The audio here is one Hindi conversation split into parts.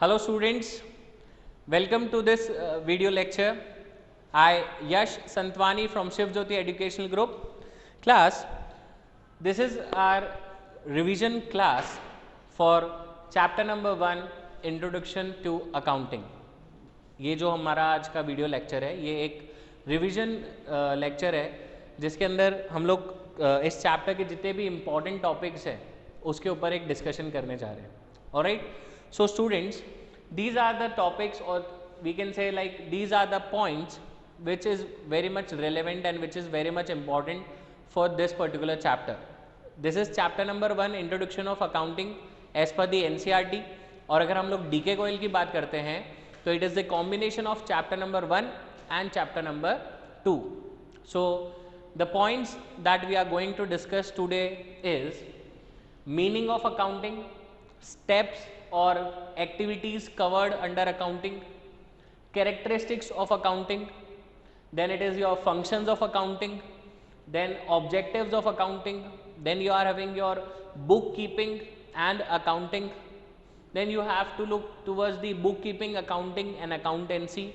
Hello students, welcome to this video lecture. I Yash Santwani from Shiv Jyoti Educational Group. Class, this is our revision class for chapter number 1 Introduction to Accounting. ये जो हमारा आज का वीडियो लेक्चर है ये एक रिवीजन लेक्चर है जिसके अंदर हम लोग इस चैप्टर के जितने भी इम्पॉर्टेंट टॉपिक्स हैं उसके ऊपर एक डिस्कशन करने जा रहे हैं. Alright, so students, these are the topics, or we can say like these are the points which is very much relevant and which is very much important for this particular chapter. This is chapter number 1 Introduction of Accounting as per the NCERT. और अगर हम लोग DK Goyal की बात करते हैं तो it is the combination of chapter number 1 and chapter number 2. So the points that we are going to discuss today is meaning of accounting, steps or activities covered under accounting, characteristics of accounting, then it is your functions of accounting, then objectives of accounting, then you are having your bookkeeping and accounting, then you have to look towards the bookkeeping, accounting and accountancy.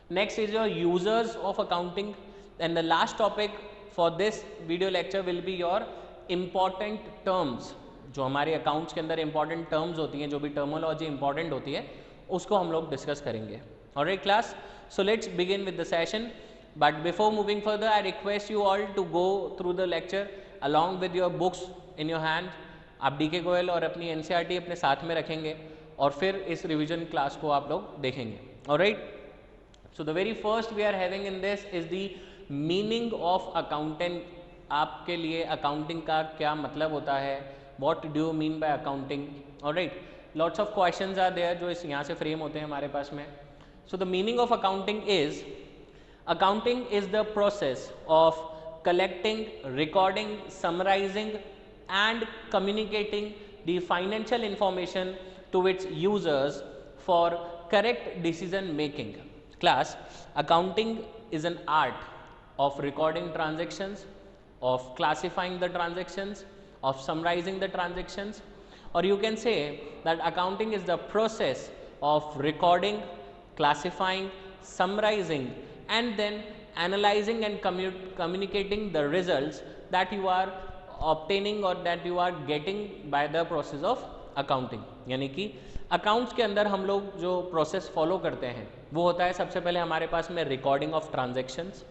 Next is your users of accounting, and the last topic for this video lecture will be your important terms. जो हमारे अकाउंट्स के अंदर इंपॉर्टेंट टर्म्स होती हैं, जो भी टर्मोलॉजी इंपॉर्टेंट होती है उसको हम लोग डिस्कस करेंगे. Alright class, so let's begin with the session. But before moving further I request you all to go through the lecture along with your books in your hand. आप DK गोयल और अपनी NCERT अपने साथ में रखेंगे और फिर इस रिविजन क्लास को आप लोग देखेंगे. Alright, so the very first we are having in this is the meaning of accountant. आपके लिए अकाउंटिंग का क्या मतलब होता है, what do you mean by accounting? Alright, lots of questions are there जो इस यहाँ से फ्रेम होते हैं हमारे पास में. So the meaning of accounting is the process of collecting, recording, summarizing and communicating the financial information to its users for correct decision making. Class, accounting is an art of recording transactions, of classifying the transactions, of summarizing the transactions, or you can say that accounting is the process of recording, classifying, summarizing and then analyzing and communicating the results that you are obtaining or that you are getting by the process of accounting. यानी कि अकाउंट्स के अंदर हम लोग जो प्रोसेस फॉलो करते हैं वो होता है सबसे पहले हमारे पास में रिकॉर्डिंग ऑफ ट्रांजेक्शन्स,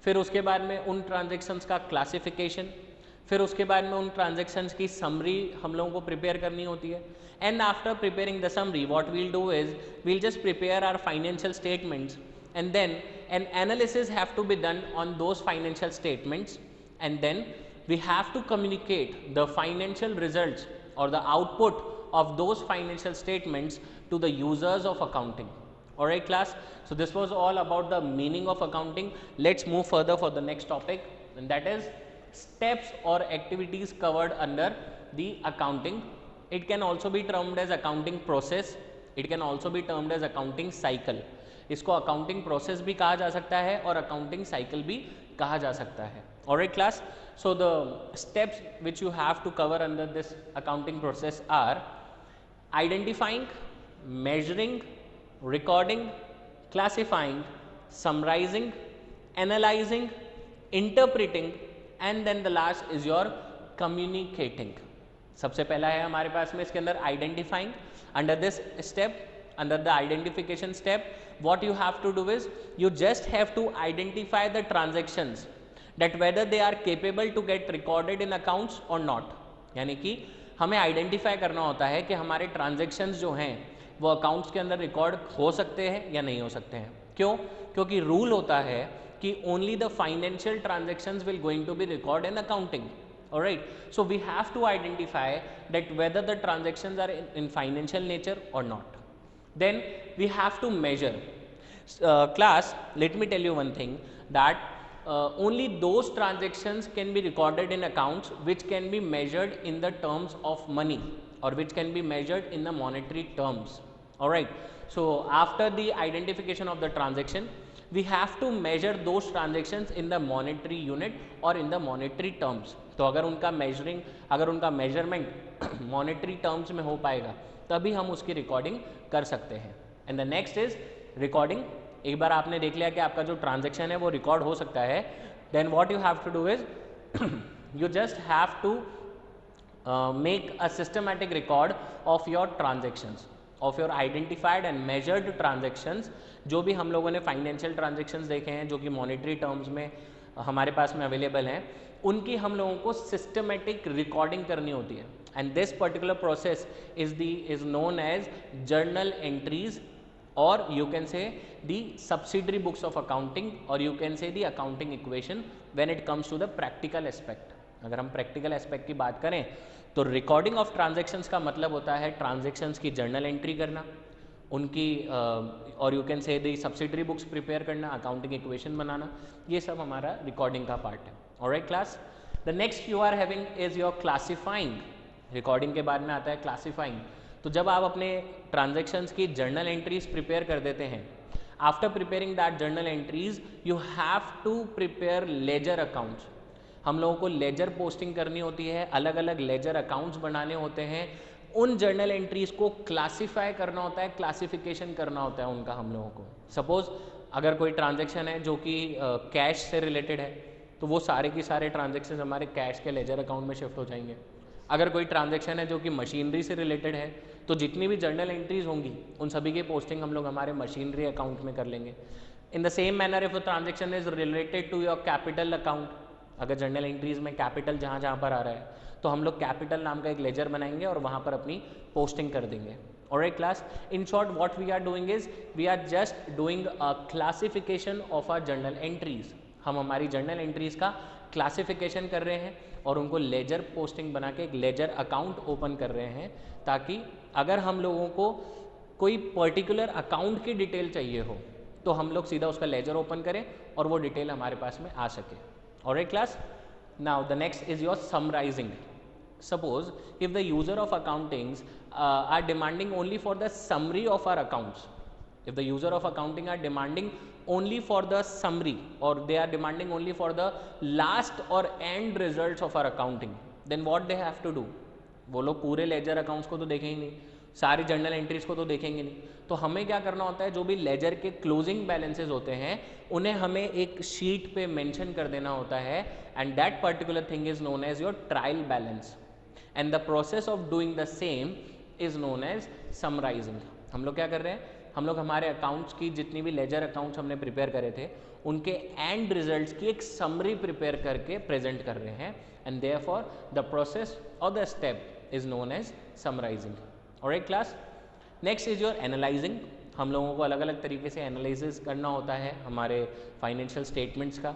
फिर उसके बाद में उन ट्रांजेक्शन्स का क्लासिफिकेशन, फिर उसके बाद में उन ट्रांजेक्शन्स की समरी हम लोगों को प्रिपेयर करनी होती है. And after preparing the summary what we'll do is we'll just prepare our financial statements and then an analysis have to be done on those financial statements and then we have to communicate the financial results और the output of those financial statements to the users of accounting. Alright class, so this was all about the meaning of accounting. Let's move further for the next topic, and that is steps or activities covered under the accounting. It can also be termed as accounting process, it can also be termed as accounting cycle. इसको accounting process भी कहा जा सकता है और accounting cycle भी कहा जा सकता है. Alright class, so the steps which you have to cover under this accounting process are identifying, measuring, recording, classifying, summarizing, analyzing, interpreting and then the last is your communicating. सबसे पहला है हमारे पास में इसके अंदर identifying. Under this step, under the identification step, what you have to do is you just have to identify the transactions that whether they are capable to get recorded in accounts or not. यानी कि हमें आइडेंटिफाई करना होता है कि हमारे ट्रांजेक्शन्स जो हैं वो अकाउंट्स के अंदर रिकॉर्ड हो सकते हैं या नहीं हो सकते हैं. क्यों? क्योंकि रूल होता है कि only the financial transactions will going to be record in accounting. Alright, so we have to identify that whether the transactions are in financial nature और not. Then we have to measure. Class, let me tell you one thing, that only those transactions can be recorded in accounts which can be measured in the terms of money or which can be measured in the monetary terms. Alright, so after the identification of the transaction we have to measure those transactions in the monetary unit or in the monetary terms. तो अगर उनका मेजरमेंट मॉनेटरी टर्म्स में हो पाएगा तभी हम उसकी रिकॉर्डिंग कर सकते हैं। And the next is recording. एक बार आपने देख लिया कि आपका जो ट्रांजेक्शन है वो रिकॉर्ड हो सकता है, then what you have to do is you just have to make a systematic record of your transactions, of your identified and measured transactions। जो भी हम लोगों ने फाइनेंशियल ट्रांजेक्शन्स देखे हैं जो कि मॉनेटरी टर्म्स में हमारे पास में अवेलेबल हैं, उनकी हम लोगों को सिस्टमेटिक रिकॉर्डिंग करनी होती है। And this particular process is known as journal entries, or you can say the subsidiary books of accounting, or you can say the accounting equation when it comes to the practical aspect। अगर हम प्रैक्टिकल एस्पेक्ट की बात करें तो रिकॉर्डिंग ऑफ ट्रांजैक्शंस का मतलब होता है ट्रांजैक्शंस की जर्नल एंट्री करना, उनकी और you can say the subsidiary books prepare करना, अकाउंटिंग इक्वेशन बनाना, ये सब हमारा रिकॉर्डिंग का पार्ट है। Alright class, the next you are having is your classifying. Recording के बाद में आता है क्लासिफाइंग। तो जब आप अपने ट्रांजैक्शंस की जर्नल एंट्रीज प्रिपेयर कर देते हैं, after preparing that journal entries you have to prepare ledger accounts. हम लोगों को लेजर पोस्टिंग करनी होती है, अलग अलग लेजर अकाउंट्स बनाने होते हैं, उन जर्नल एंट्रीज को क्लासिफाई करना होता है, क्लासिफिकेशन करना होता है उनका हम लोगों को। सपोज अगर कोई ट्रांजैक्शन है जो कि कैश से रिलेटेड है तो वो सारे की सारे ट्रांजैक्शन हमारे कैश के लेजर अकाउंट में शिफ्ट हो जाएंगे। अगर कोई ट्रांजैक्शन है जो कि मशीनरी से रिलेटेड है तो जितनी भी जर्नल एंट्रीज होंगी उन सभी की पोस्टिंग हम लोग हमारे मशीनरी अकाउंट में कर लेंगे। In the same manner if the transaction is related to your capital account, अगर जर्नल एंट्रीज में कैपिटल जहाँ जहाँ पर आ रहा है तो हम लोग कैपिटल नाम का एक लेजर बनाएंगे और वहाँ पर अपनी पोस्टिंग कर देंगे। Alright class, in short what we are doing is we are just doing a classification of our journal entries. हम हमारी जर्नल एंट्रीज का क्लासिफिकेशन कर रहे हैं और उनको लेजर पोस्टिंग बना के एक लेजर अकाउंट ओपन कर रहे हैं, ताकि अगर हम लोगों को कोई पर्टिकुलर अकाउंट की डिटेल चाहिए हो तो हम लोग सीधा उसका लेजर ओपन करें और वो डिटेल हमारे पास में आ सके। Alright class, now the next is your summarising. Suppose if the user of accountings are demanding only for the summary of our accounts, if the user of accounting are demanding only for the summary or they are demanding only for the last or end results of our accounting, then what they have to do, वो लोग पूरे लेजर अकाउंट्स को तो देखेंगे नहीं, सारी जर्नल एंट्रीज को तो देखेंगे नहीं, तो हमें क्या करना होता है, जो भी लेजर के क्लोजिंग बैलेंसेज होते हैं उन्हें हमें एक शीट पे मेंशन कर देना होता है, and that particular thing is known as your trial balance, and the process of doing the same is known as summarising. हम लोग क्या कर रहे हैं, हम लोग हमारे अकाउंट्स की जितनी भी लेजर अकाउंट्स हमने प्रिपेयर करे थे उनके एंड रिजल्ट्स की एक समरी प्रिपेयर करके प्रेजेंट कर रहे हैं, एंड देयरफॉर द प्रोसेस और the step is known as summarising. Alright class, next is your analysing. हम लोगों को अलग अलग तरीके से एनालिसिस करना होता है हमारे फाइनेंशियल स्टेटमेंट्स का।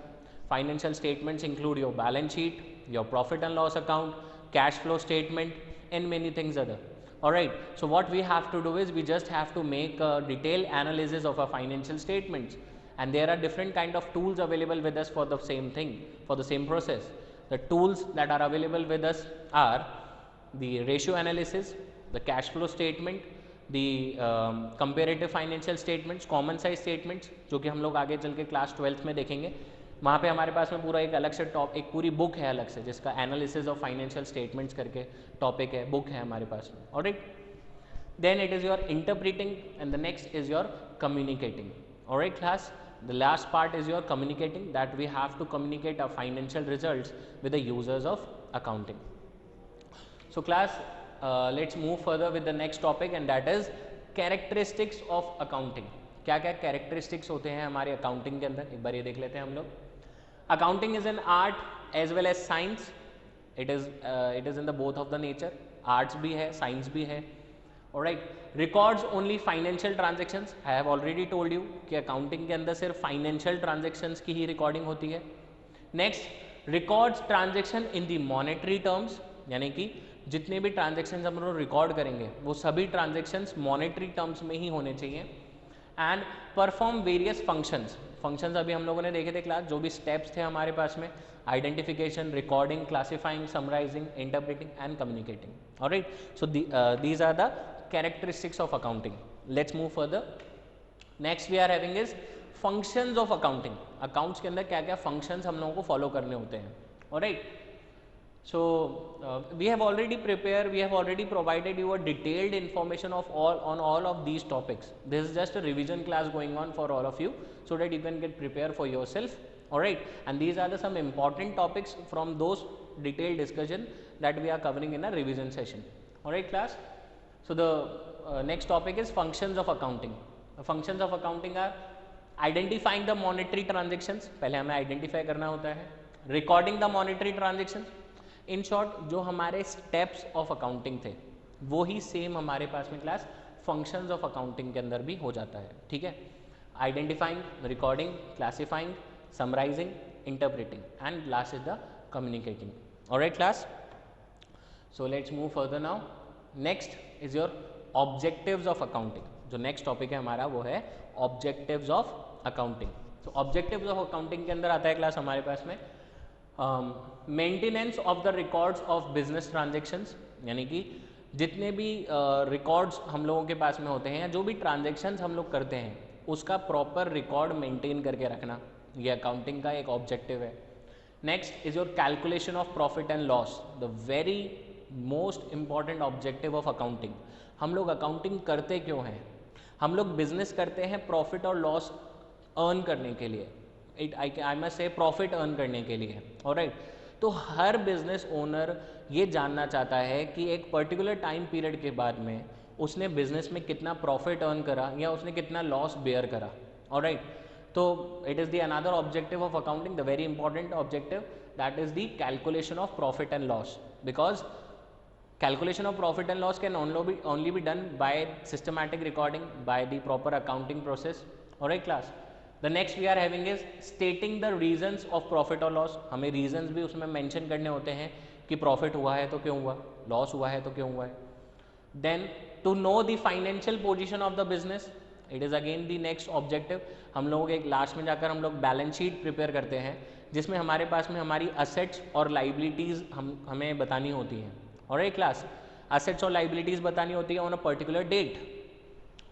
Financial statements include your balance sheet, your profit and loss account, cash flow statement and many things other. Alright, so what we have to do is we just have to make a detailed analysis of our financial statements, and there are different kind of tools available with us for the same thing, for the same process. The tools that are available with us are the ratio analysis, the cash flow statement, the comparative financial statements, common size statements, जो कि हम लोग आगे चल के क्लास 12th में देखेंगे। वहाँ पे हमारे पास में पूरा एक अलग से एक पूरी बुक है अलग से जिसका एनालिसिस ऑफ फाइनेंशियल स्टेटमेंट्स करके टॉपिक है, बुक है हमारे पास में। Alright, then it is your interpreting and the next is your communicating. Alright class, the last part is your communicating, that we have to communicate our financial results with the users of accounting. So class, let's move further with the next topic and that is characteristics of accounting. क्या क्या कैरेक्टरिस्टिक्स होते हैं हमारे अकाउंटिंग के अंदर, एक बार ये देख लेते हैं हम लोग। Accounting is an art as well as science. It is in the both of the nature. Arts भी है, science भी है. Alright. Records only financial transactions. I have already told you कि accounting के अंदर सिर्फ financial transactions की ही recording होती है. Next, records transaction in the monetary terms, यानी कि जितने भी transactions हम लोग record करेंगे वो सभी transactions monetary terms में ही होने चाहिए. And perform various functions. Functions अभी हम लोगों ने देखे थे क्लास, जो भी स्टेप्स थे हमारे पास में, identification, recording, classifying, summarising, interpreting and communicating. Alright, so these are the characteristics of accounting. Let's move further. Next we are having is functions of accounting. Accounts के अंदर क्या क्या फंक्शंस हम लोगों को फॉलो करने होते हैं। Alright, So we have already prepared, we have already provided you a detailed information of all of these topics. This is just a revision class going on for all of you, so that you can get prepared for yourself. All right, and these are the some important topics from those detailed discussion that we are covering in a revision session. All right class. So the next topic is functions of accounting. The functions of accounting are identifying the monetary transactions, पहले हमें identify करना होता है, recording the monetary transactions. In short जो हमारे स्टेप्स ऑफ अकाउंटिंग थे वो ही सेम हमारे पास में क्लास फंक्शंस ऑफ अकाउंटिंग के अंदर भी हो जाता है, ठीक है. Identifying, recording, classifying, summarising, interpreting and last is the communicating. Alright class, so let's move further now. Next is your objectives of accounting. जो नेक्स्ट टॉपिक है हमारा वो है ऑब्जेक्टिव्स ऑफ अकाउंटिंग. तो ऑब्जेक्टिव्स ऑफ अकाउंटिंग के अंदर आता है क्लास हमारे पास में maintenance of the records of business transactions, यानी कि जितने भी रिकॉर्ड्स हम लोगों के पास में होते हैं या जो भी ट्रांजेक्शन्स हम लोग करते हैं उसका प्रॉपर रिकॉर्ड मेंटेन करके रखना, ये अकाउंटिंग का एक ऑब्जेक्टिव है. Next is your calculation of profit and loss, the very most important objective of accounting. हम लोग अकाउंटिंग करते क्यों हैं? हम लोग बिजनेस करते हैं प्रॉफिट और लॉस अर्न करने के लिए, I must say profit earn करने के लिए. ऑलराइट, तो हर बिजनेस ओनर ये जानना चाहता है कि एक पर्टिकुलर टाइम पीरियड के बाद में उसने बिजनेस में कितना प्रॉफिट अर्न करा या उसने कितना लॉस बेयर करा. ऑलराइट, तो it is the another objective of accounting, the very important objective, that is the calculation of profit and loss, because calculation of profit and loss can only be done by systematic recording, by the proper accounting process. Alright class, the next we are having is stating the reasons of profit or loss. हमें reasons भी उसमें mention करने होते हैं कि profit हुआ है तो क्यों हुआ, loss हुआ है तो क्यों हुआ है. Then to know the financial position of the business, it is again the next objective. हम लोग एक लास्ट में जाकर हम लोग बैलेंस शीट प्रिपेयर करते हैं जिसमें हमारे पास में हमारी असेट्स और लाइबिलिटीज़ हमें बतानी होती हैं. ऑलराइट क्लास, असेट्स और लाइबिलिटीज़ बतानी होती है ऑन अ पर्टिकुलर डेट.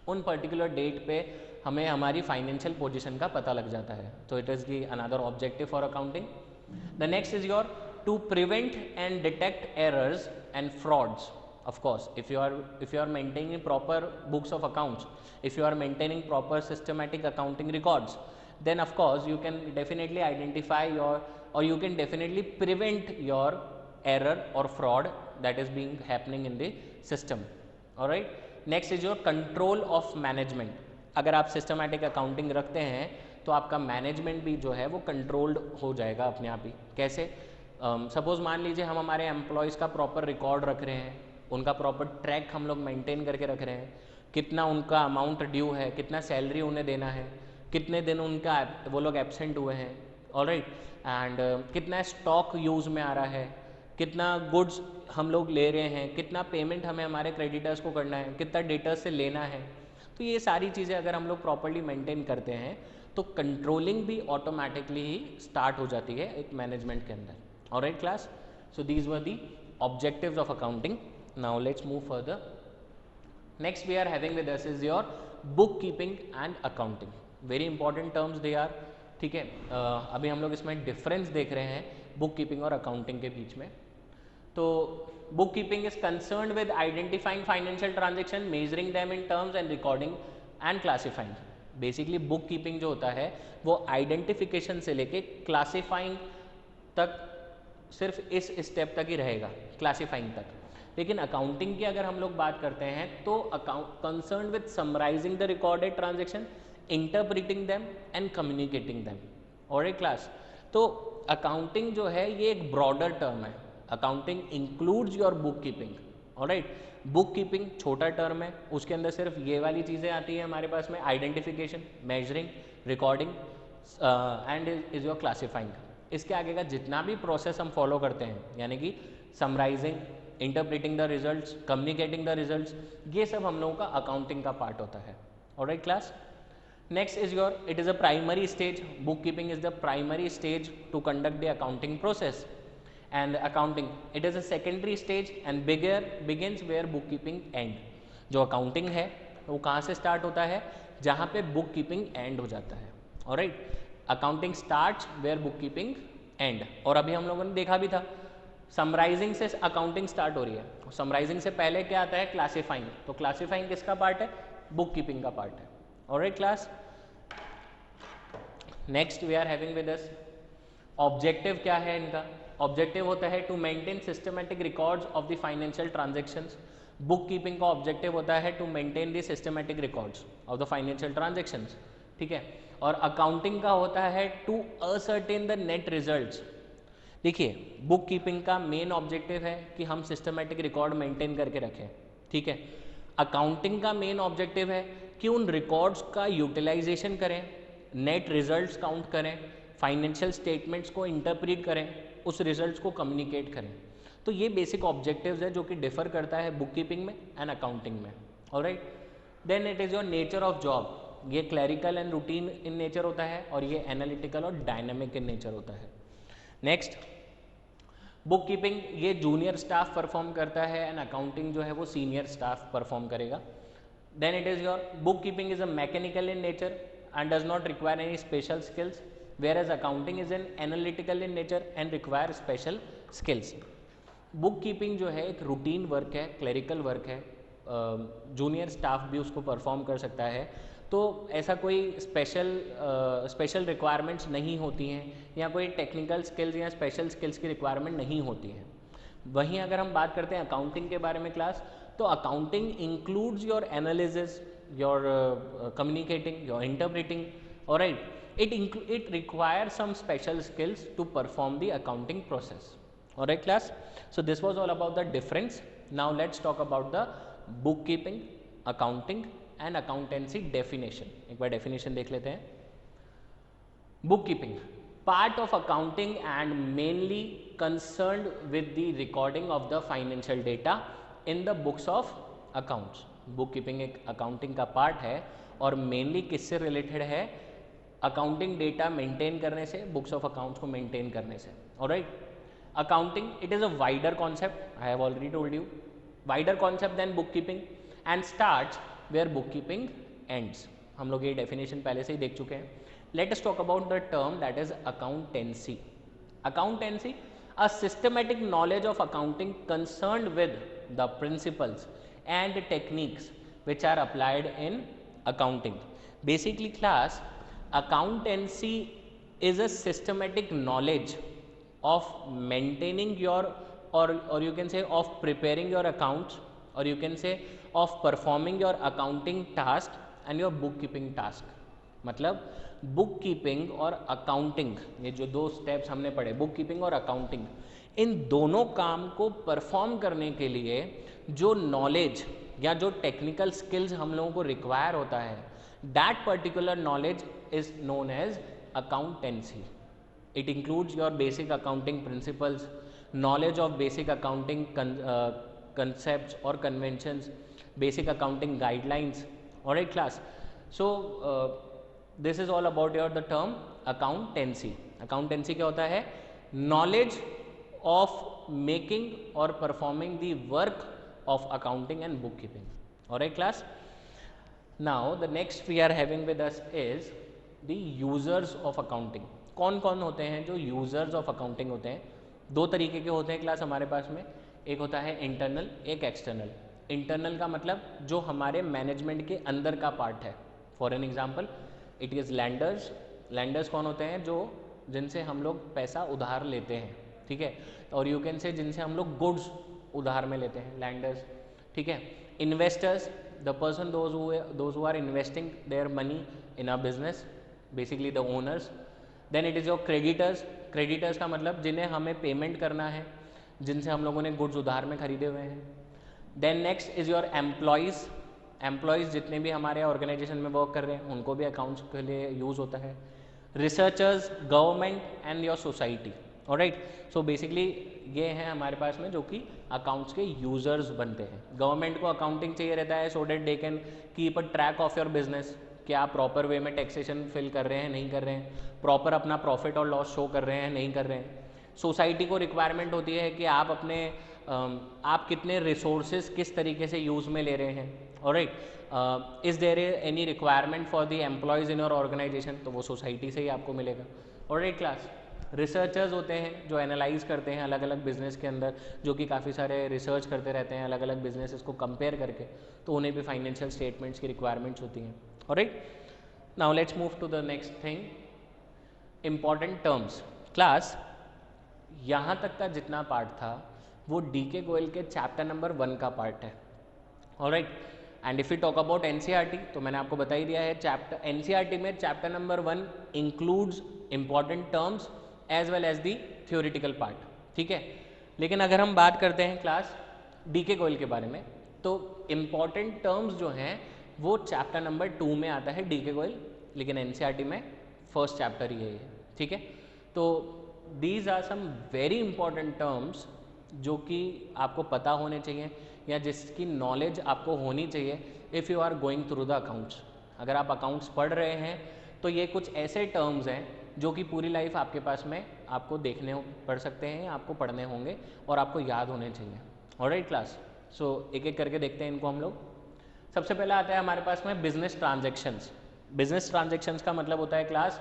उन पर्टिकुलर डेट पे हमें हमारी फाइनेंशियल पोजीशन का पता लग जाता है. तो it is the another objective for accounting. The next is your to prevent and detect errors and frauds. Of course if you are maintaining proper books of accounts, if you are maintaining proper systematic accounting records, then of course you can definitely identify or you can definitely prevent your error or fraud that is being happening in the system. Alright, next is your control of management. अगर आप systematic accounting रखते हैं तो आपका management भी जो है वो controlled हो जाएगा अपने आप ही. कैसे? सपोज मान लीजिए हम हमारे एम्प्लॉयज़ का प्रॉपर रिकॉर्ड रख रहे हैं, उनका प्रॉपर ट्रैक हम लोग मेंटेन करके रख रहे हैं, कितना उनका अमाउंट ड्यू है, कितना सैलरी उन्हें देना है, कितने दिन उनका वो लोग एब्सेंट हुए हैं. ऑलराइट, एंड कितना स्टॉक यूज़ में आ रहा है, कितना गुड्स हम लोग ले रहे हैं, कितना पेमेंट हमें हमारे क्रेडिटर्स को करना है, कितना डेटर्स से लेना है. तो ये सारी चीज़ें अगर हम लोग प्रॉपरली मेंटेन करते हैं तो कंट्रोलिंग भी ऑटोमेटिकली ही स्टार्ट हो जाती है एक मैनेजमेंट के अंदर. Alright class, so these were the objectives of accounting. Now let's move further. Next we are having with us is your book keeping and accounting. Very important terms they are. ठीक है, अभी हम लोग इसमें डिफरेंस देख रहे हैं बुक कीपिंग और अकाउंटिंग के बीच में. तो book keeping is concerned with identifying financial transaction, measuring them in terms and recording and classifying. Basically book keeping जो होता है वो आइडेंटिफिकेशन से लेके क्लासिफाइंग तक, सिर्फ इस स्टेप तक ही रहेगा, क्लासिफाइंग तक. लेकिन अकाउंटिंग की अगर हम लोग बात करते हैं तो concerned with summarising the recorded transaction, interpreting them and communicating them. Alright class, तो अकाउंटिंग जो है ये एक ब्रॉडर टर्म है. Accounting includes your book keeping. Alright, book keeping छोटा टर्म है, उसके अंदर सिर्फ ये वाली चीज़ें आती है हमारे पास में, identification, measuring, recording and is your classifying. इसके आगे का जितना भी प्रोसेस हम फॉलो करते हैं, यानी कि summarising, interpreting the results, communicating the results, ये सब हम लोगों का अकाउंटिंग का पार्ट होता है. Alright class, next is your, it is a primary stage. Bookkeeping is the primary stage to conduct the accounting process, and accounting, it is a secondary stage and begins where bookkeeping end. जो accounting है वो कहाँ से start होता है, जहाँ पे bookkeeping end हो जाता है. alright, accounting starts where bookkeeping end. और अभी हम लोगों ने देखा भी था समराइजिंग से अकाउंटिंग स्टार्ट हो रही है, समराइजिंग से पहले क्या आता है, क्लासीफाइंग। तो क्लासीफाइंग किसका पार्ट है, बुक कीपिंग का पार्ट है। Alright class, next we are having with us objective. क्या है इनका, ऑब्जेक्टिव होता है to maintain systematic records of the financial transactions. Book keeping का ऑब्जेक्टिव होता है to maintain the systematic records of the financial transactions, ठीक है। और अकाउंटिंग का होता है to ascertain the net results. देखिए, बुक कीपिंग का मेन ऑब्जेक्टिव है कि हम सिस्टमैटिक रिकॉर्ड मेंटेन करके रखें, ठीक है। अकाउंटिंग का मेन ऑब्जेक्टिव है कि उन रिकॉर्ड्स का यूटिलाइजेशन करें, नेट रिजल्ट्स काउंट करें, फाइनेंशियल स्टेटमेंट्स को इंटरप्रेट करें, उस रिजल्ट्स को कम्युनिकेट करें। तो ये बेसिक ऑब्जेक्टिव्स है जो कि डिफर करता है बुक कीपिंग में एंड अकाउंटिंग में। Alright, then it is your nature of job. ये clerical and routine in nature होता है और ये एनालिटिकल और डायनेमिक इन नेचर होता है। नेक्स्ट, बुक कीपिंग ये जूनियर स्टाफ परफॉर्म करता है एंड अकाउंटिंग जो है वो सीनियर स्टाफ परफॉर्म करेगा। Then it is your book keeping is a mechanical in nature and does not require any special skills, whereas accounting is an analytical in nature and require special skills. Book keeping जो है एक रूटीन वर्क है, क्लरिकल वर्क है, जूनियर स्टाफ भी उसको परफॉर्म कर सकता है। तो ऐसा कोई स्पेशल रिक्वायरमेंट्स नहीं होती हैं या कोई टेक्निकल स्किल्स या स्पेशल स्किल्स की रिक्वायरमेंट नहीं होती हैं। वहीं अगर हम बात करते हैं अकाउंटिंग के बारे में क्लास, तो accounting includes your analysis, your communicating, your interpreting, all right, it requires some special skills to perform the accounting process. All right class, so this was all about the difference. Now let's talk about the bookkeeping, accounting and accountancy definition. एक बार definition देख लेते हैं। bookkeeping, part of accounting and mainly concerned with the recording of the financial data in the books of accounts. Book keeping एक अकाउंटिंग का पार्ट है और मेनली किससे रिलेटेड है, अकाउंटिंग डेटा मेंटेन करने से, बुक्स ऑफ अकाउंट्स को मेंटेन करने से। Alright, accounting it is a wider concept, I have already told you, wider concept then book keeping and starts where book keeping ends. हम लोग ये डेफिनेशन पहले से ही देख चुके हैं। Let us talk about the term that is accountancy. Accountancy, a systematic knowledge of accounting concerned with the principles and techniques which are applied in accounting. Basically class, accountancy is a systematic knowledge of maintaining your or you can say of preparing your accounts, or you can say of performing your accounting task and your bookkeeping task. मतलब बुक कीपिंग और अकाउंटिंग, ये जो दो स्टेप्स हमने पढ़े, बुक कीपिंग और अकाउंटिंग, इन दोनों काम को परफॉर्म करने के लिए जो नॉलेज या जो टेक्निकल स्किल्स हम लोगों को रिक्वायर होता है, that particular knowledge is known as accountancy. It includes your basic accounting principles, knowledge of basic accounting concepts or conventions, basic accounting guidelines. All right class, so this is all about your the term accountancy. Accountancy क्या होता है? Knowledge of making or performing the work of accounting and bookkeeping. All right class, now the next we are having with us is the users of accounting. कौन कौन होते हैं जो यूजर्स ऑफ अकाउंटिंग होते हैं? दो तरीके के होते हैं क्लास हमारे पास में, एक होता है इंटरनल, एक एक्सटर्नल. इंटरनल का मतलब जो हमारे मैनेजमेंट के अंदर का पार्ट है. For an example it is landers. Landers कौन होते हैं? जो जिनसे हम लोग पैसा उधार लेते हैं, ठीक है, और यू कैन से जिनसे हम लोग गुड्स उधार में लेते हैं, लैंडर्स, ठीक है. Investors, the person those who are investing their money in a business, basically the owners. Then it is your creditors. Creditors का मतलब जिन्हें हमें पेमेंट करना है, जिनसे हम लोगों ने गुड्स उधार में खरीदे हुए हैं. Then next is your employees. Employees जितने भी हमारे ऑर्गेनाइजेशन में वर्क कर रहे हैं उनको भी अकाउंट्स के लिए यूज़ होता है. Researchers, government and your society. Alright, so basically ये हैं हमारे पास में जो कि अकाउंट्स के यूज़र्स बनते हैं. गवर्नमेंट को अकाउंटिंग चाहिए रहता है so that they can keep a track of your business, कि आप प्रॉपर वे में टैक्सेशन फिल कर रहे हैं, नहीं कर रहे हैं, प्रॉपर अपना प्रॉफिट और लॉस शो कर रहे हैं, नहीं कर रहे हैं. सोसाइटी को रिक्वायरमेंट होती है कि आप अपने आप कितने रिसोर्सेज किस तरीके से यूज़ में ले रहे हैं. Alright, is there any requirement for the employees in your organisation, तो वो सोसाइटी से ही आपको मिलेगा. ऑलराइट क्लास, रिसर्चर्स होते हैं जो एनालाइज करते हैं अलग अलग बिजनेस के अंदर, जो कि काफ़ी सारे रिसर्च करते रहते हैं अलग अलग बिजनेसेस को कंपेयर करके, तो उन्हें भी फाइनेंशियल स्टेटमेंट्स की रिक्वायरमेंट्स होती हैं। Alright, now let's move to the next thing, important terms. Class यहाँ तक का जितना पार्ट था वो डीके गोयल के चैप्टर नंबर 1 का पार्ट है। Alright, and if you talk about NCERT, तो मैंने आपको बता ही दिया है चैप्टर एनसीईआरटी में chapter number 1 includes important terms as well as the theoretical part, ठीक है। लेकिन अगर हम बात करते हैं क्लास डीके गोयल के बारे में, तो इम्पॉर्टेंट टर्म्स जो हैं वो चैप्टर नंबर 2 में आता है डीके गोयल, लेकिन एनसीईआरटी में फर्स्ट चैप्टर ही है ये, ठीक है। तो these are some very important terms जो कि आपको पता होने चाहिए या जिसकी नॉलेज आपको होनी चाहिए if you are going through the accounts. अगर आप अकाउंट्स पढ़ रहे हैं तो ये कुछ ऐसे टर्म्स हैं जो कि पूरी लाइफ आपके पास में आपको देखने पड़ सकते हैं, आपको पढ़ने होंगे और आपको याद होने चाहिए। ऑलराइट क्लास, सो एक एक करके देखते हैं इनको हम लोग। सबसे पहला आता है हमारे पास में बिजनेस ट्रांजेक्शन्स। बिजनेस ट्रांजेक्शन्स का मतलब होता है class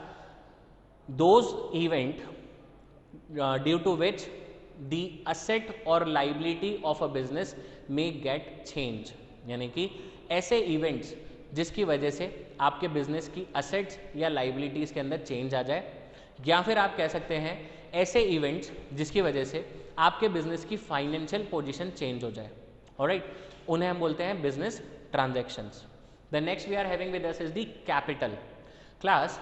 those events due to which the asset और liability of a business may get change, यानी कि ऐसे इवेंट्स जिसकी वजह से आपके बिजनेस की असेट्स या लाइबिलिटीज़ के अंदर चेंज आ जाए, या फिर आप कह सकते हैं ऐसे इवेंट्स जिसकी वजह से आपके बिजनेस की फाइनेंशियल पोजीशन चेंज हो जाए। ऑलराइट, उन्हें हम बोलते हैं business transactions. The next we are having with us is the capital. Class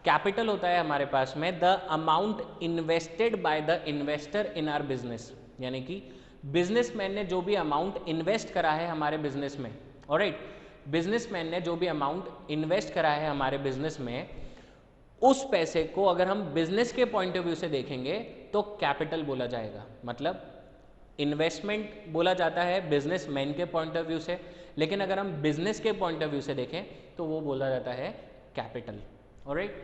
capital होता है हमारे पास में the amount invested by the investor in our business, यानी कि बिजनेसमैन ने जो भी अमाउंट इन्वेस्ट करा है हमारे बिजनेस में। ऑलराइट, बिजनेसमैन ने जो भी अमाउंट इन्वेस्ट करा है हमारे बिजनेस में, उस पैसे को अगर हम बिजनेस के पॉइंट ऑफ व्यू से देखेंगे तो कैपिटल बोला जाएगा। मतलब इन्वेस्टमेंट बोला जाता है बिजनेसमैन के पॉइंट ऑफ व्यू से, लेकिन अगर हम बिजनेस के पॉइंट ऑफ व्यू से देखें तो वो बोला जाता है कैपिटल। ऑलराइट,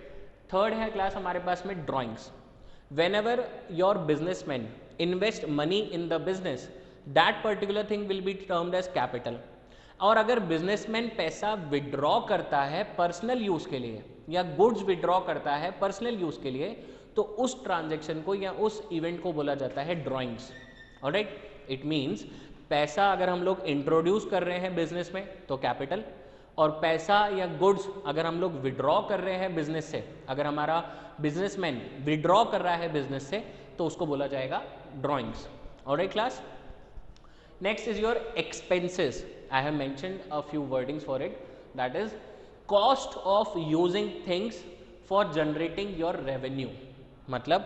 थर्ड है क्लास हमारे पास में drawings. Whenever your businessman invest money in the business, that particular thing will be termed as capital. और अगर बिजनेसमैन पैसा विड्रॉ करता है पर्सनल यूज के लिए या गुड्स विड्रॉ करता है पर्सनल यूज के लिए, तो उस ट्रांजैक्शन को या उस इवेंट को बोला जाता है ड्राइंग्स। ऑलराइट, इट मीन्स पैसा अगर हम लोग इंट्रोड्यूस कर रहे हैं बिजनेस में तो कैपिटल, और पैसा या गुड्स अगर हम लोग विड्रॉ कर रहे हैं बिजनेस से, अगर हमारा बिजनेसमैन विड्रॉ कर रहा है बिजनेस से, तो उसको बोला जाएगा drawings. Alright class, next is your expenses. I have mentioned a few wordings for it, that is cost of using things for generating your revenue। मतलब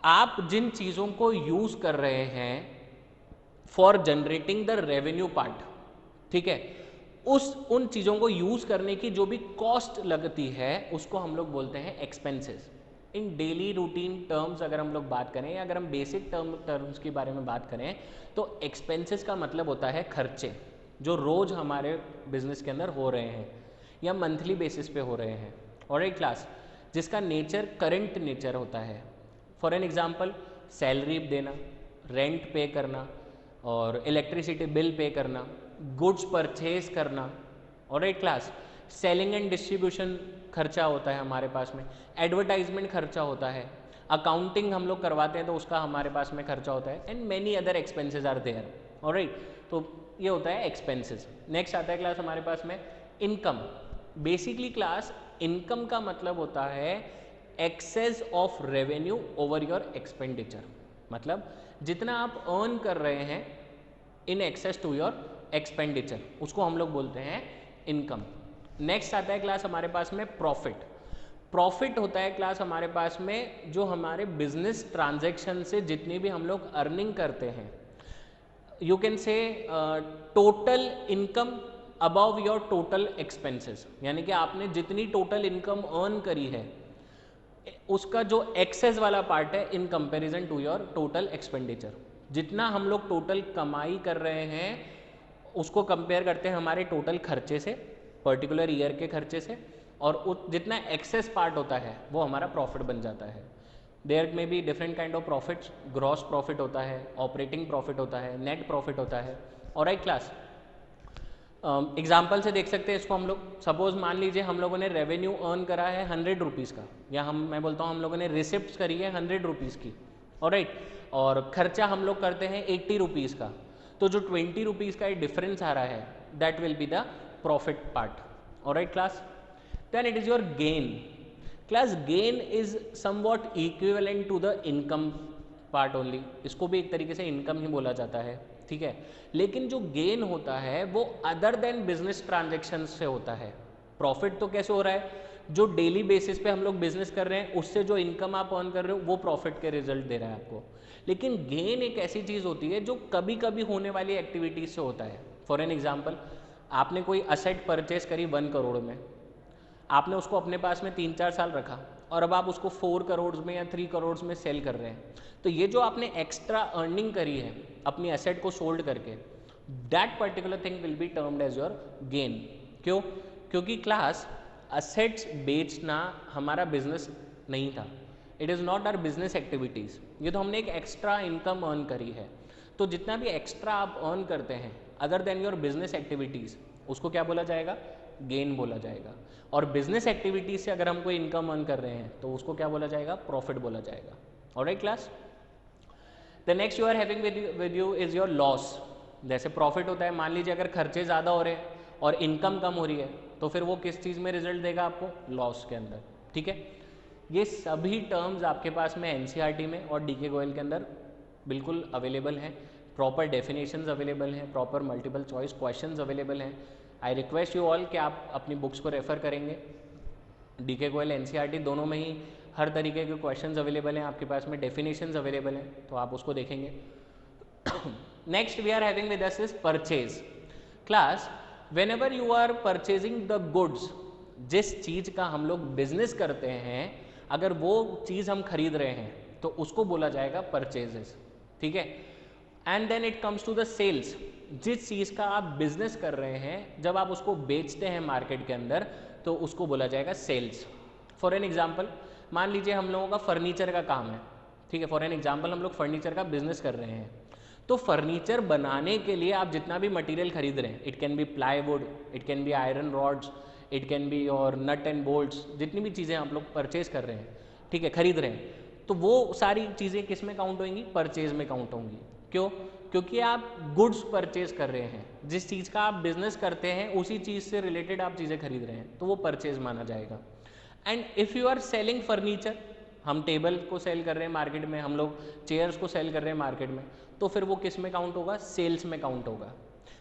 आप जिन चीज़ों को यूज कर रहे हैं for generating the revenue part, ठीक है, उन चीज़ों को यूज करने की जो भी कॉस्ट लगती है उसको हम लोग बोलते हैं एक्सपेंसेस। इन डेली रूटीन टर्म्स अगर हम लोग बात करें या अगर हम बेसिक टर्म्स के बारे में बात करें तो एक्सपेंसेस का मतलब होता है खर्चे जो रोज़ हमारे बिजनेस के अंदर हो रहे हैं या मंथली बेसिस पे हो रहे हैं। ऑलराइट क्लास, जिसका नेचर करंट नेचर होता है। फॉर एन एग्जांपल, सैलरी देना, रेंट पे करना और इलेक्ट्रिसिटी बिल पे करना, गुड्स परचेज करना। Alright class, selling and distribution खर्चा होता है हमारे पास में, एडवर्टाइजमेंट खर्चा होता है, अकाउंटिंग हम लोग करवाते हैं तो उसका हमारे पास में खर्चा होता है, and many other expenses are there. Alright, तो ये होता है एक्सपेंसेस। नेक्स्ट आता है क्लास हमारे पास में इनकम। बेसिकली क्लास इनकम का मतलब होता है excess of revenue over your expenditure. मतलब जितना आप अर्न कर रहे हैं in excess to your expenditure, उसको हम लोग बोलते हैं इनकम। नेक्स्ट आता है क्लास हमारे पास में प्रॉफिट। प्रॉफिट होता है क्लास हमारे पास में जो हमारे बिजनेस ट्रांजैक्शन से जितनी भी हम लोग अर्निंग करते हैं, यू कैन से total income above your total expenses, यानी कि आपने जितनी टोटल इनकम अर्न करी है उसका जो एक्सेस वाला पार्ट है in comparison to your total expenditure. जितना हम लोग टोटल कमाई कर रहे हैं उसको कंपेयर करते हैं हमारे टोटल खर्चे से, पर्टिकुलर ईयर के खर्चे से, और जितना एक्सेस पार्ट होता है वो हमारा प्रॉफिट बन जाता है। देयर में भी different kind of profits, gross profit होता है, ऑपरेटिंग प्रॉफिट होता है, नेट प्रॉफिट होता है। ऑलराइट क्लास, एग्जाम्पल से देख सकते हैं इसको हम लोग। सपोज मान लीजिए हम लोगों ने रेवेन्यू अर्न करा है 100 रुपीज़ का, या मैं बोलता हूँ हम लोगों ने रिसिप्ट करी है 100 रुपीज़ की, ऑलराइट, और खर्चा हम लोग करते हैं 80 रुपीज़ का। तो जो 20 रुपीज़ का डिफरेंस आ रहा है that will be the profit part, alright class. Then it is your gain. Class gain is somewhat equivalent to the income part only, इसको भी एक तरीके से इनकम ही बोला जाता है, ठीक है। लेकिन जो गेन होता है वो अदर देन बिजनेस ट्रांजेक्शन से होता है। प्रॉफिट तो कैसे हो रहा है, जो डेली बेसिस पे हम लोग बिजनेस कर रहे हैं उससे जो इनकम आप अर्न कर रहे हो वो प्रॉफिट के रिजल्ट दे रहा है आपको। लेकिन गेन एक ऐसी चीज़ होती है जो कभी कभी होने वाली एक्टिविटीज से होता है। फॉर एन एग्जाम्पल, आपने कोई असेट परचेस करी 1 करोड़ में, आपने उसको अपने पास में 3-4 साल रखा और अब आप उसको 4 करोड़ में या 3 करोड़ में सेल कर रहे हैं। तो ये जो आपने एक्स्ट्रा अर्निंग करी है अपनी एसेट को सोल्ड करके, that particular thing will be termed as your gain. क्यों? क्योंकि क्लास असेट्स बेचना हमारा बिजनेस नहीं था, it is not our business activities. ये तो हमने एक एक्स्ट्रा इनकम अर्न करी है। तो जितना भी एक्स्ट्रा आप अर्न करते हैं other than your business activities, उसको क्या बोला जाएगा? गेन बोला जाएगा। और बिजनेस एक्टिविटीज से अगर हम कोई इनकम अर्न कर रहे हैं तो उसको क्या बोला जाएगा? प्रॉफिट बोला जाएगा, alright class. The next you are having with you is your loss. जैसे प्रॉफिट होता है, मान लीजिए अगर खर्चे ज़्यादा हो रहे हैं और इनकम कम हो रही है तो फिर वो किस चीज़ में रिजल्ट देगा आपको? लॉस के अंदर, ठीक है। ये सभी टर्म्स आपके पास में एनसीईआरटी में और डीके गोयल के अंदर बिल्कुल अवेलेबल हैं, प्रॉपर डेफिनेशंस अवेलेबल हैं, proper multiple choice questions available हैं। आई रिक्वेस्ट यू ऑल कि आप अपनी बुक्स को रेफ़र करेंगे। डीके गोयल एनसीईआरटी दोनों में ही हर तरीके के क्वेश्चंस अवेलेबल हैं, आपके पास में डेफिनेशंस अवेलेबल हैं, तो आप उसको देखेंगे। Next we are having with us is purchase. Class, whenever you are purchasing the goods, जिस चीज़ का हम लोग बिजनेस करते हैं अगर वो चीज़ हम खरीद रहे हैं तो उसको बोला जाएगा परचेजेस, ठीक है। And then it comes to the sales. जिस चीज़ का आप बिजनेस कर रहे हैं जब आप उसको बेचते हैं मार्केट के अंदर तो उसको बोला जाएगा सेल्स। फॉर एन एग्जाम्पल, मान लीजिए हम लोगों का फर्नीचर का काम है, ठीक है। फॉर एन एग्जाम्पल हम लोग फर्नीचर का बिजनेस कर रहे हैं, तो फर्नीचर बनाने के लिए आप जितना भी मटेरियल खरीद रहे हैं, it can be plywood, it can be iron rods, it can be और नट एंड बोल्ट्स, जितनी भी चीज़ें आप लोग परचेज कर रहे हैं, ठीक है, खरीद रहे हैं, तो वो सारी चीज़ें किस में काउंट होंगी? परचेज में काउंट होंगी। क्यों? क्योंकि आप गुड्स परचेज कर रहे हैं, जिस चीज़ का आप बिजनेस करते हैं उसी चीज़ से रिलेटेड आप चीज़ें खरीद रहे हैं, तो वो परचेज माना जाएगा। And if you are selling furniture, हम टेबल को सेल कर रहे हैं मार्केट में, हम लोग चेयर्स को सेल कर रहे हैं मार्केट में, तो फिर वो किस में काउंट होगा? सेल्स में काउंट होगा।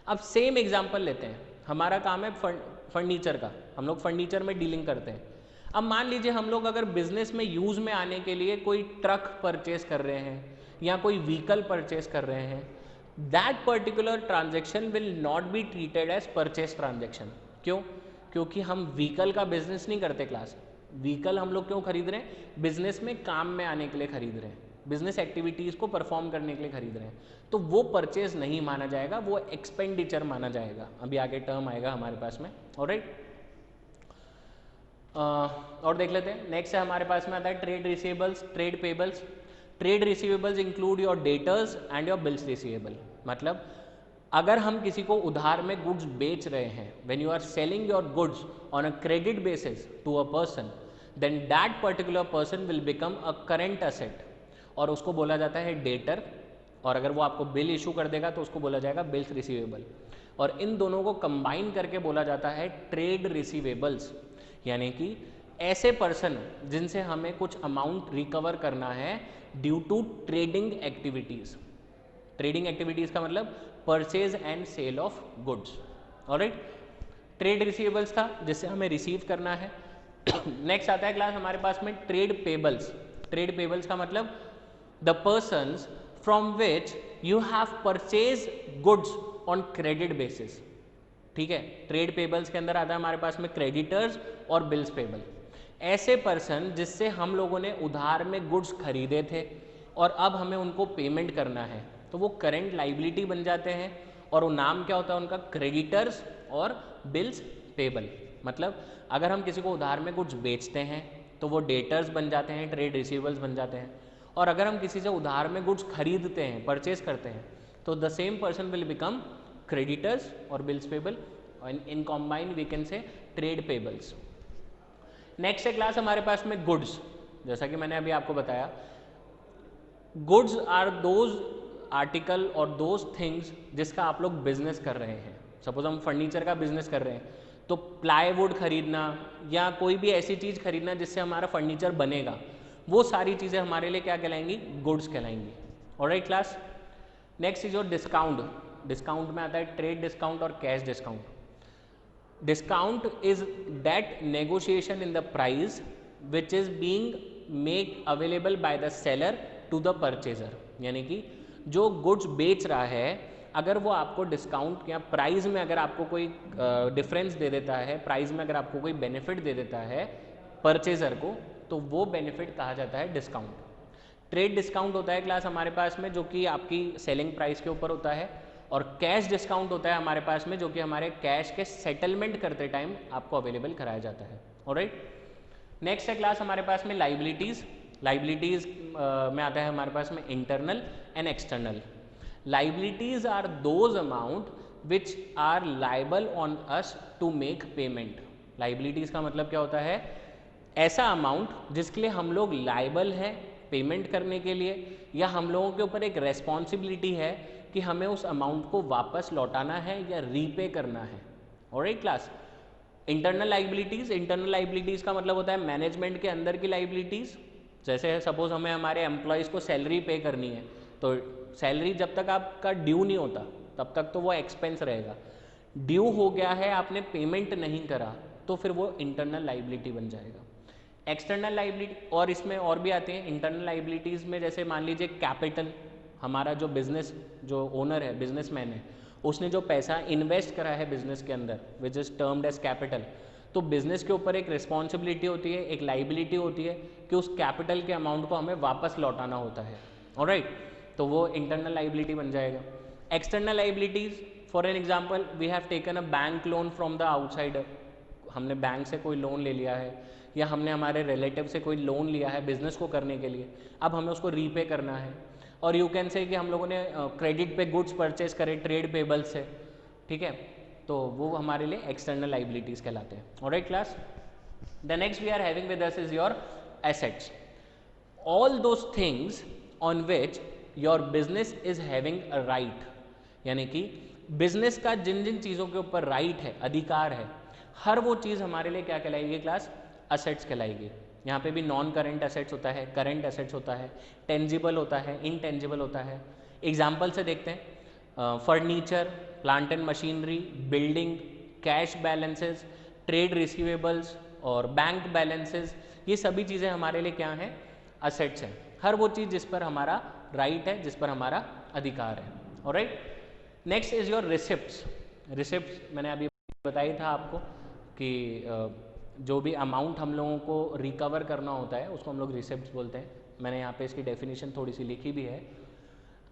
अब सेम एग्जांपल लेते हैं, हमारा काम है फर्नीचर का, हम लोग फर्नीचर में डीलिंग करते हैं। अब मान लीजिए हम लोग अगर बिजनेस में यूज़ में आने के लिए कोई ट्रक परचेज कर रहे हैं या कोई व्हीकल परचेज कर रहे हैं, that particular transaction will not be treated as purchase transaction. क्यों? क्योंकि हम व्हीकल का बिजनेस नहीं करते क्लास। व्हीकल हम लोग क्यों खरीद रहे हैं? बिजनेस में काम में आने के लिए खरीद रहे हैं, बिजनेस एक्टिविटीज़ को परफॉर्म करने के लिए खरीद रहे हैं, तो वो परचेज नहीं माना जाएगा, वो एक्सपेंडिचर माना जाएगा। अभी आगे टर्म आएगा हमारे पास में, ऑलराइट। और देख लेते हैं, नेक्स्ट है हमारे पास में आता है trade receivables, trade payables. Trade receivables include your debtors and your bills receivable. मतलब अगर हम किसी को उधार में गुड्स बेच रहे हैं, when you are selling your goods on a credit basis to a person, then that particular person will become a current asset और उसको बोला जाता है डेटर। और अगर वो आपको बिल इशू कर देगा तो उसको बोला जाएगा बिल्स रिसीवेबल। और इन दोनों को कंबाइन करके बोला जाता है ट्रेड रिसीवेबल्स, यानी कि ऐसे पर्सन जिनसे हमें कुछ अमाउंट रिकवर करना है due to trading activities. Trading activities का मतलब purchase and sale of goods, alright. Trade receivables था जिससे हमें रिसीव करना है। नेक्स्ट आता है क्लास हमारे पास में ट्रेड पेबल्स। ट्रेड पेबल्स का मतलब the persons from which you have purchase goods on credit basis, ठीक है। ट्रेड पेबल्स के अंदर आता है हमारे पास में क्रेडिटर्स और बिल्स पेबल। ऐसे पर्सन जिससे हम लोगों ने उधार में गुड्स खरीदे थे और अब हमें उनको पेमेंट करना है, तो वो करेंट लाइबिलिटी बन जाते हैं और वो नाम क्या होता है उनका? क्रेडिटर्स और बिल्स पेबल। मतलब अगर हम किसी को उधार में गुड्स बेचते हैं तो वो डेटर्स बन जाते हैं, ट्रेड रिसीवेबल्स बन जाते हैं। और अगर हम किसी से उधार में गुड्स खरीदते हैं, परचेज करते हैं, तो the same person will become creditors और bills payable in combine we can say trade payables. Next है क्लास हमारे पास में गुड्स। जैसा कि मैंने अभी आपको बताया, गुड्स आर दोज आर्टिकल और दोज थिंग्स जिसका आप लोग बिजनेस कर रहे हैं। सपोज हम फर्नीचर का बिजनेस कर रहे हैं, तो प्लाईवुड खरीदना या कोई भी ऐसी चीज़ खरीदना जिससे हमारा फर्नीचर बनेगा, वो सारी चीज़ें हमारे लिए क्या कहलाएंगी? गुड्स कहलाएंगी। Alright class. Next is your discount. Discount में आता है ट्रेड डिस्काउंट और cash discount. Discount is that negotiation in the price which is being make available by the seller to the purchaser. यानी कि जो गुड्स बेच रहा है, अगर वो आपको डिस्काउंट या प्राइस में अगर आपको कोई डिफरेंस दे देता है, प्राइस में अगर आपको कोई बेनिफिट दे देता है परचेजर को, तो वो बेनिफिट कहा जाता है डिस्काउंट। ट्रेड डिस्काउंट होता है क्लास हमारे पास में जो कि आपकी सेलिंग प्राइस के ऊपर होता है, और कैश डिस्काउंट होता है हमारे पास में जो कि हमारे कैश के सेटलमेंट करते टाइम आपको अवेलेबल कराया जाता है। ऑलराइट। नेक्स्ट है क्लास हमारे पास में लाइबिलिटीज़। लाइबिलिटीज़ में आता है हमारे पास में internal and external. Liabilities are those amount which are liable on us to make payment. Liabilities का मतलब क्या होता है? ऐसा अमाउंट जिसके लिए हम लोग लाइबल हैं पेमेंट करने के लिए, या हम लोगों के ऊपर एक रेस्पॉन्सिबिलिटी है कि हमें उस अमाउंट को वापस लौटाना है या रीपे करना है। Alright class. Internal liabilities, internal liabilities का मतलब होता है मैनेजमेंट के अंदर की लाइबिलिटीज़। जैसे सपोज हमें हमारे एम्प्लॉयज़ को सैलरी पे करनी है, तो सैलरी जब तक आपका ड्यू नहीं होता तब तक तो वो एक्सपेंस रहेगा। ड्यू हो गया है, आपने पेमेंट नहीं करा, तो फिर वो इंटरनल लाइबिलिटी बन जाएगा। एक्सटर्नल लाइबिलिटी, और इसमें और भी आते हैं इंटरनल लाइबिलिटीज़ में, जैसे मान लीजिए कैपिटल, हमारा जो बिजनेस जो ओनर है, बिजनेसमैन है, उसने जो पैसा इन्वेस्ट करा है बिजनेस के अंदर which is termed as capital, तो बिजनेस के ऊपर एक रिस्पॉन्सिबिलिटी होती है, एक लाइबिलिटी होती है कि उस कैपिटल के अमाउंट को हमें वापस लौटाना होता है। ऑलराइट, तो वो इंटरनल लाइबिलिटी बन जाएगा। External liabilities, for an example we have taken a bank loan from the outsider. हमने बैंक से कोई लोन ले लिया है, या हमने हमारे रिलेटिव से कोई लोन लिया है बिजनेस को करने के लिए, अब हमें उसको रीपे करना है। और यू कैन से कि हम लोगों ने क्रेडिट पे गुड्स परचेज करे ट्रेड पेबल से, ठीक है, तो वो हमारे लिए एक्सटर्नल लाइबिलिटीज़ कहलाते हैं। Alright class. The next we are having with us is your assets. All those things on which your business is having a right. यानी कि बिजनेस का जिन जिन चीज़ों के ऊपर राइट है, अधिकार है, हर वो चीज़ हमारे लिए क्या कहलाएगी क्लास? असेट्स कहलाएगी। यहाँ पे भी नॉन करेंट एसेट्स होता है, करेंट एसेट्स होता है, टेंजिबल होता है, इनटेंजिबल होता है। एग्जाम्पल से देखते हैं, furniture, plant and machinery, building, cash balances, trade receivables और बैंक बैलेंसेस, ये सभी चीज़ें हमारे लिए क्या हैं? असेट्स हैं। हर वो चीज़ जिस पर हमारा राइट है, जिस पर हमारा अधिकार है। Alright. Next is your receipts. Receipts मैंने अभी बताई था आपको कि जो भी अमाउंट हम लोगों को रिकवर करना होता है उसको हम लोग रिसिप्ट्स बोलते हैं। मैंने यहाँ पे इसकी डेफिनेशन थोड़ी सी लिखी भी है।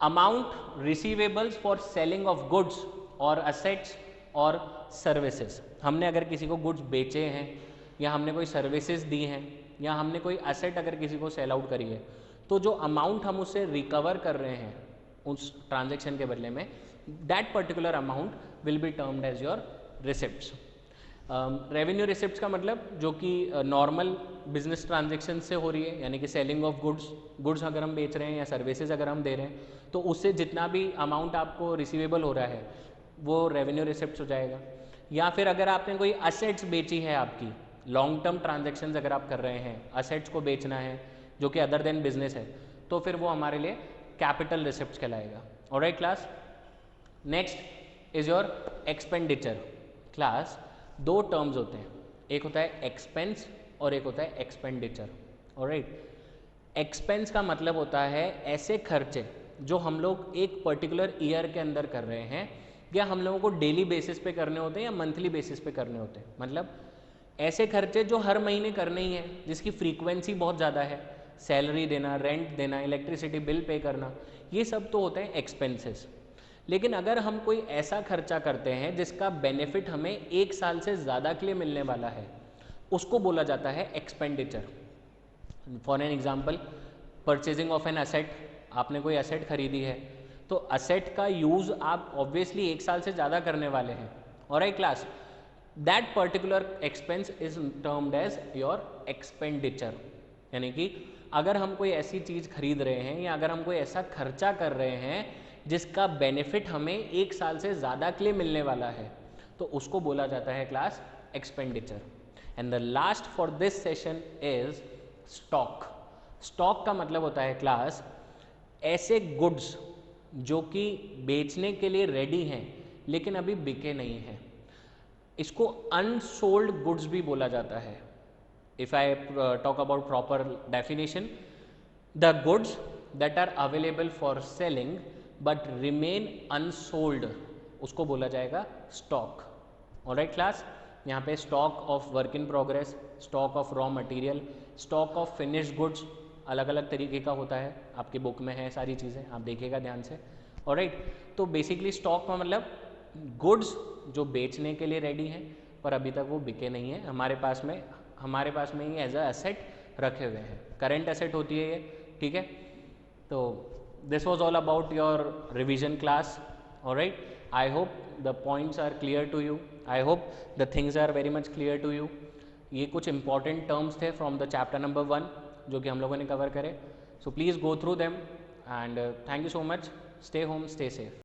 Amount receivables for selling of goods और असेट्स और सर्विसेज। हमने अगर किसी को गुड्स बेचे हैं, या हमने कोई सर्विसेज दी हैं, या हमने कोई असेट अगर किसी को सेल आउट करी है, तो जो अमाउंट हम उससे रिकवर कर रहे हैं उस ट्रांजेक्शन के बदले में, that particular amount will be termed as your receipts. Revenue receipts का मतलब जो कि नॉर्मल बिजनेस ट्रांजेक्शन से हो रही है, यानी कि सेलिंग ऑफ गुड्स अगर हम बेच रहे हैं या सर्विसेज अगर हम दे रहे हैं, तो उससे जितना भी अमाउंट आपको रिसीवेबल हो रहा है वो रेवेन्यू रिसिप्ट्स हो जाएगा। या फिर अगर आपने कोई असेट्स बेची है, आपकी लॉन्ग टर्म ट्रांजेक्शन्स अगर आप कर रहे हैं, असेट्स को बेचना है जो कि अदर देन बिजनेस है, तो फिर वो हमारे लिए कैपिटल रिसिप्ट्स कहलाएगा। Alright class. Next is your expenditure. Class दो टर्म्स होते हैं, एक होता है एक्सपेंस और एक होता है एक्सपेंडिचर। ऑलराइट। एक्सपेंस का मतलब होता है ऐसे खर्चे जो हम लोग एक पर्टिकुलर ईयर के अंदर कर रहे हैं, या हम लोगों को डेली बेसिस पे करने होते हैं या मंथली बेसिस पे करने होते हैं। मतलब ऐसे खर्चे जो हर महीने करने ही हैं, जिसकी फ्रीक्वेंसी बहुत ज़्यादा है, सैलरी देना, रेंट देना, इलेक्ट्रिसिटी बिल पे करना, ये सब तो होते हैं एक्सपेंसेस। लेकिन अगर हम कोई ऐसा खर्चा करते हैं जिसका बेनिफिट हमें एक साल से ज़्यादा के लिए मिलने वाला है, उसको बोला जाता है expenditure. For an example, purchasing of an asset. आपने कोई असेट खरीदी है, तो असेट का यूज़ आप ऑब्वियसली एक साल से ज़्यादा करने वाले हैं। Alright class. That particular expense is termed as your expenditure. यानी कि अगर हम कोई ऐसी चीज़ खरीद रहे हैं या अगर हम कोई ऐसा खर्चा कर रहे हैं जिसका बेनिफिट हमें 1 साल से ज़्यादा के लिए मिलने वाला है, तो उसको बोला जाता है class expenditure. And the last for this session is stock. Stock का मतलब होता है क्लास ऐसे गुड्स जो कि बेचने के लिए रेडी हैं लेकिन अभी बिके नहीं हैं, इसको अनसोल्ड गुड्स भी बोला जाता है। If I talk about proper definition, the goods that are available for selling but remain unsold, उसको बोला जाएगा स्टॉक। ऑलराइट क्लास, यहाँ पे stock of work in progress, stock of raw material, stock of finished goods अलग अलग तरीके का होता है, आपकी बुक में है सारी चीज़ें, आप देखिएगा ध्यान से। ऑलराइट, तो बेसिकली स्टॉक का मतलब गुड्स जो बेचने के लिए रेडी हैं पर अभी तक वो बिके नहीं है, हमारे पास में ही एज अ एसेट रखे हुए हैं, करेंट एसेट होती है ये, ठीक है। तो this was all about your revision class. Alright, I hope the points are clear to you, I hope the things are very much clear to you. ये कुछ इंपॉर्टेंट टर्म्स थे फ्रॉम द चैप्टर नंबर 1 जो कि हम लोगों ने कवर करे। So please go through them and thank you so much. Stay home, stay safe.